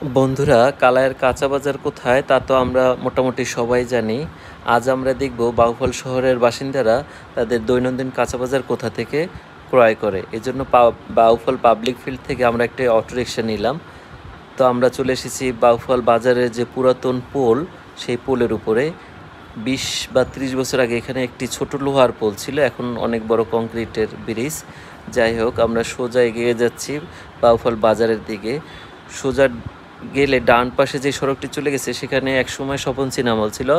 বন্ধুরা, কালাইয়ের কাঁচা বাজার কোথায় তা তো আমরা মোটামুটি সবাই জানি। আজ আমরা দেখব বাউফল শহরের বাসিন্দারা তাদের দৈনন্দিন কাঁচা বাজার কোথা থেকে ক্রয় করে। এজন্য বাউফল পাবলিক ফিল্ড থেকে আমরা একটা অটোরিকশা নিলাম। তো আমরা চলে এসেছি বাউফল বাজারের যে পুরাতন পোল, সেই পোলের উপরে। ২০ বা ৩০ বছর আগে এখানে একটি ছোট লোহার পোল ছিল, এখন অনেক বড় কংক্রিটের ব্রিজ। যাই হোক, আমরা সোজা এগিয়ে যাচ্ছি বাউফল বাজারের দিকে। সোজা গেলে ডান পাশে যে সড়কটি চলে গেছে সেখানে একসময় স্বপন সিনেমা হল ছিল।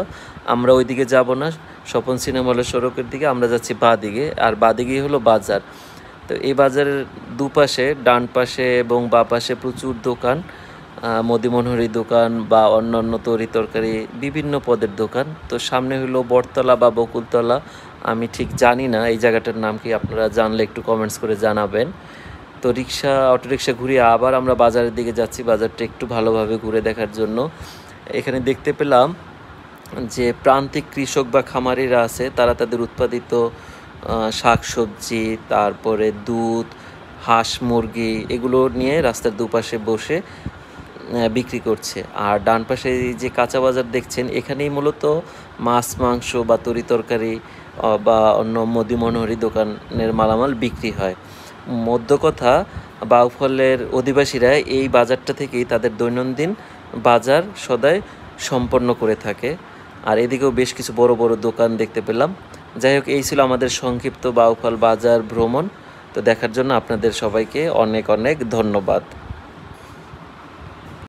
আমরা ওই দিকে যাব না, স্বপন সিনেমা হলের সড়কের দিকে আমরা যাচ্ছি বাঁ দিকে, আর বাঁ দিকেই হলো বাজার। তো এই বাজারের দুপাশে, ডান পাশে এবং বাঁ পাশে প্রচুর দোকান, মদিমনোহরি দোকান বা অন্যান্য তরি তরকারি বিভিন্ন পদের দোকান। তো সামনে হলো বটতলা বা বকুলতলা, আমি ঠিক জানি না এই জায়গাটার নাম কি, আপনারা জানলে একটু কমেন্টস করে জানাবেন। তো অটোরিকশা ঘুরিয়ে আবার আমরা বাজারের দিকে যাচ্ছি, বাজারটা একটু ভালোভাবে ঘুরে দেখার জন্য। এখানে দেখতে পেলাম যে প্রান্তিক কৃষক বা খামারিরা আছে, তারা তাদের উৎপাদিত শাকসবজি, তারপরে দুধ, হাঁস মুরগি এগুলো নিয়ে রাস্তার দুপাশে বসে বিক্রি করছে। আর ডান পাশে যে কাঁচা বাজার দেখছেন, এখানেই মূলত মাছ মাংস বা তরি তরকারি বা অন্য মদিমনোহরি দোকানের মালামাল বিক্রি হয়। মধ্য কথা, বাউফলের অধিবাসীরা এই বাজারটা থেকেই তাদের দৈনন্দিন বাজার সদাই সম্পন্ন করে থাকে। আর এদিকেও বেশ কিছু বড় বড় দোকান দেখতে পেলাম। যাই হোক, এই ছিল আমাদের সংক্ষিপ্ত বাউফল বাজার ভ্রমণ। তো দেখার জন্য আপনাদের সবাইকে অনেক অনেক ধন্যবাদ।